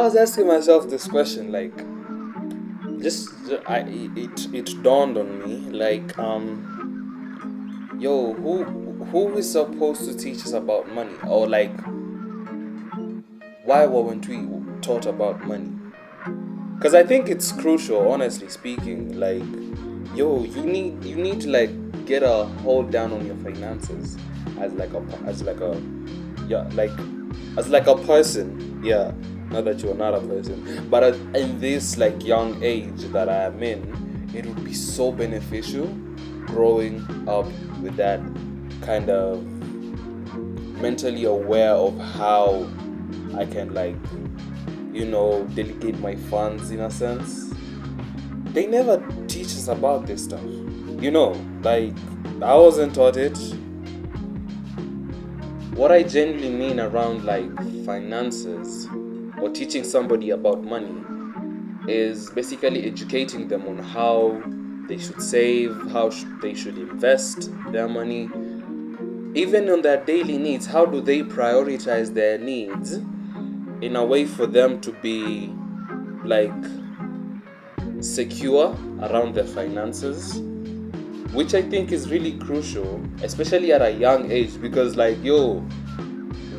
was asking myself this question, like, just it dawned on me, like, yo, who is supposed to teach us about money, or like, why weren't we taught about money? Because I think it's crucial, honestly speaking. Like, yo, you need to like get a hold down on your finances as like a yeah, like as like a person. Yeah, not that you're not a person, but in this like young age that I am in, it would be so beneficial growing up with that kind of mentally aware of how I can like delegate my funds in a sense. They never teach us about this stuff. Like, I wasn't taught it. What I genuinely mean around like finances or teaching somebody about money is basically educating them on how they should save, how they should invest their money, even on their daily needs. How do they prioritize their needs in a way for them to be like secure around their finances, which I think is really crucial, especially at a young age, because like, yo,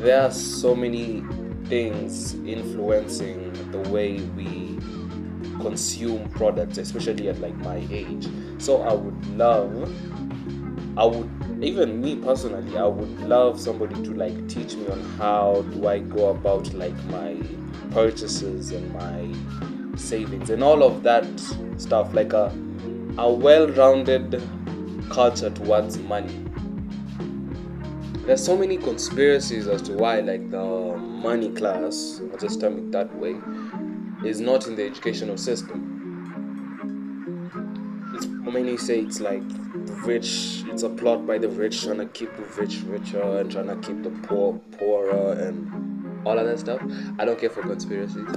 there are so many things influencing the way we consume products, especially at like my age. So even me personally, I would love somebody to like teach me on how do I go about like my purchases and my savings and all of that stuff, like a well-rounded culture towards money. There's so many conspiracies as to why like the money class, I'll just term it that way, is not in the educational system. Many say it's like rich, it's a plot by the rich trying to keep the rich richer and trying to keep the poor poorer and all of that stuff. I don't care for conspiracies.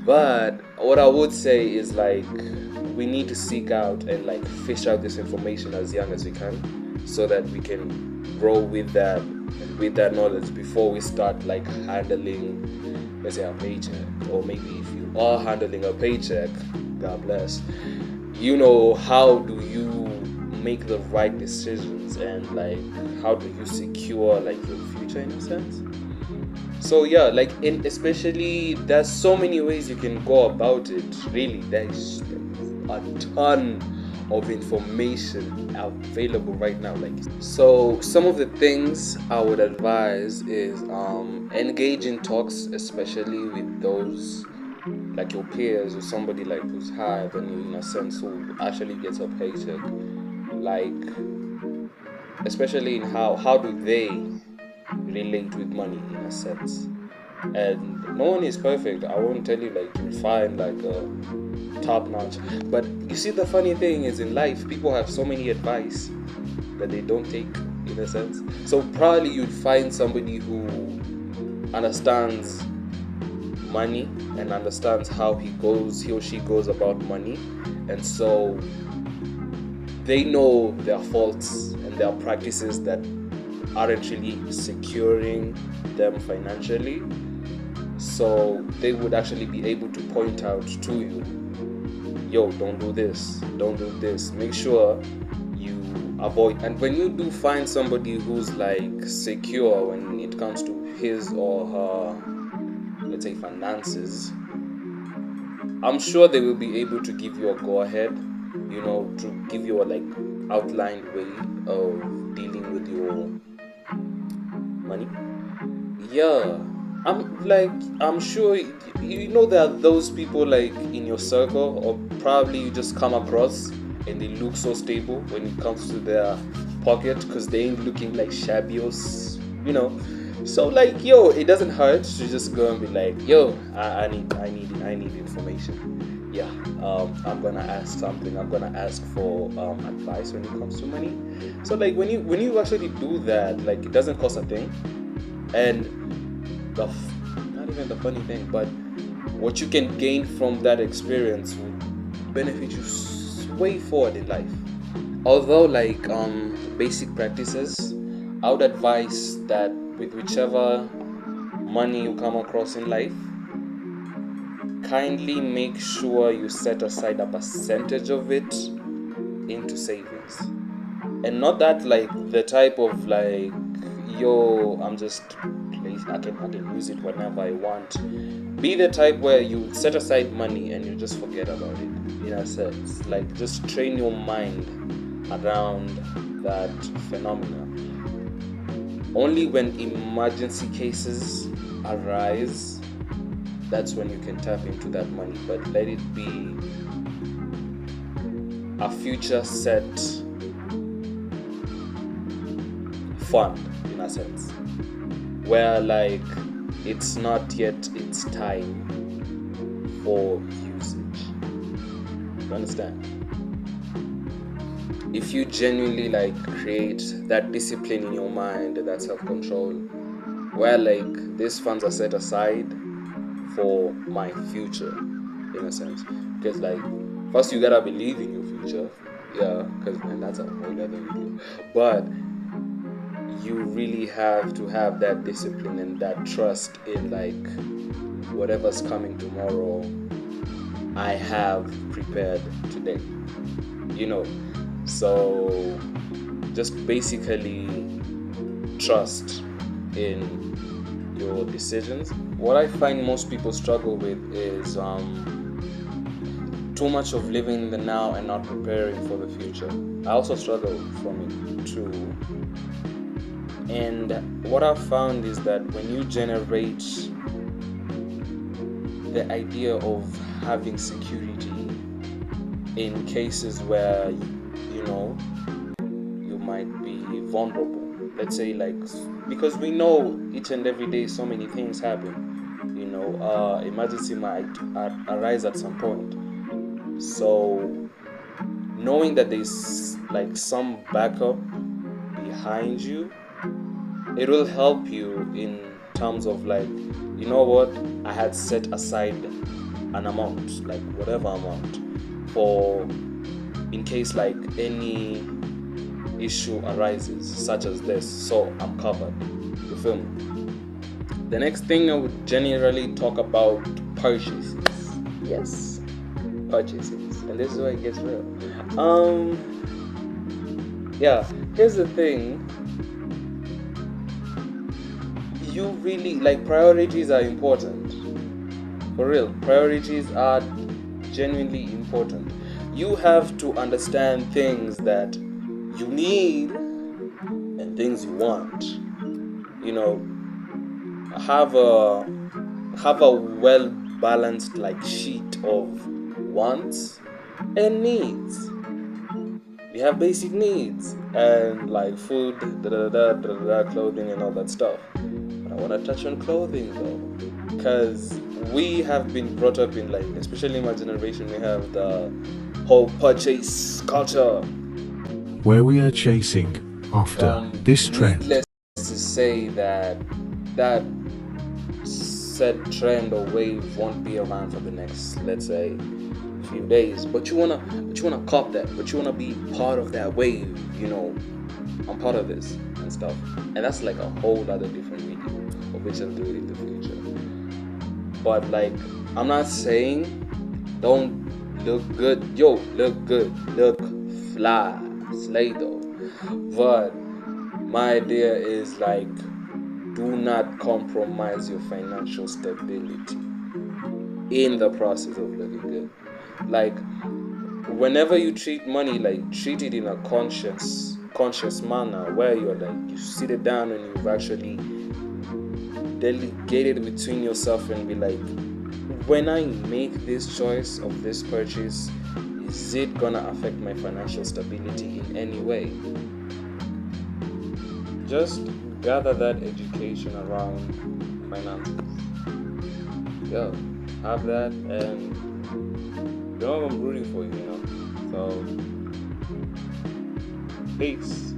But what I would say is like, we need to seek out and like fish out this information as young as we can, so that we can grow with that knowledge before we start like handling, let's say, a paycheck. Or maybe if you are handling a paycheck, God bless, how do you make the right decisions, and like how do you secure like your future in a sense. So yeah, like, especially there's so many ways you can go about it. Really, there's a ton of information available right now. Like, so some of the things I would advise is engage in talks, especially with those like your peers or somebody like who's higher than you in a sense, who actually gets a paycheck. Like, especially in how do they relate with money in a sense. And no one is perfect. I won't tell you like you'll find like a top notch. But you see, the funny thing is, in life, people have so many advice that they don't take in a sense. So probably you'd find somebody who understands money and understands how he or she goes about money, and so they know their faults and their practices that aren't really securing them financially. So they would actually be able to point out to you, yo, don't do this, don't do this. Make sure you avoid. And when you do find somebody who's like secure when it comes to his or her, let's say, finances, I'm sure they will be able to give you a go ahead, to give you a like outlined way of dealing with your money. Yeah, I'm sure there are those people like in your circle, or probably you just come across, and they look so stable when it comes to their pocket, because they ain't looking like shabby or so like, yo, it doesn't hurt to just go and be like, yo, I need information. Yeah, I'm gonna ask something. I'm gonna ask for advice when it comes to money. So like, when you actually do that, like, it doesn't cost a thing, and not even the funny thing, but what you can gain from that experience would benefit you way forward in life. Although like basic practices, I would advise that with whichever money you come across in life, kindly make sure you set aside a percentage of it into savings. And not that like the type of like, yo, I'm just I can use it whenever I want. Be the type where you set aside money and you just forget about it, in a sense. Like, just train your mind around that phenomena. Only when emergency cases arise, that's when you can tap into that money. But let it be a future set fund, in a sense, where like it's not yet its time for usage. You understand? If you genuinely like create that discipline in your mind, that self-control, where like these funds are set aside for my future, in a sense, because like first you gotta believe in your future, yeah, because man, that's a whole other video. But you really have to have that discipline and that trust in like whatever's coming tomorrow, I have prepared today, you know. So just basically trust in your decisions. What I find most people struggle with is too much of living in the now and not preparing for the future. I also struggle from it too. And what I've found is that when you generate the idea of having security in cases where you might be vulnerable, let's say, like, because we know each and every day so many things happen, emergency might arise at some point. So knowing that there's like some backup behind you, it will help you in terms of like, you know what, I had set aside an amount, like whatever amount, for in case like any issue arises such as this, so I'm covered. You feel me? The next thing I would generally talk about purchases. Yes, purchases, and this is where it gets real. Yeah, here's the thing. You really, like, priorities are important. For real, priorities are genuinely important. You have to understand things that you need and things you want. Have a well balanced like sheet of wants and needs. We have basic needs and like food, clothing, and all that stuff. But I want to touch on clothing though, because we have been brought up in, like, especially my generation, we have the whole purchase culture, where we are chasing after this trend. Needless to say that said trend or wave won't be around for the next, let's say, few days. But you wanna cop that. But you wanna be part of that wave. I'm part of this and stuff. And that's like a whole other different video, of which I'll do it in the future. But like, I'm not saying don't look good. Yo, look good, look fly, slay though. But my idea is like, do not compromise your financial stability in the process of looking good. Like, whenever you treat money, like, treat it in a conscious manner, where you're like, you sit it down and you've actually delegated between yourself and be like, when I make this choice of this purchase, is it gonna affect my financial stability in any way? Just gather that education around finances. Have that, and I'm rooting for you, So peace.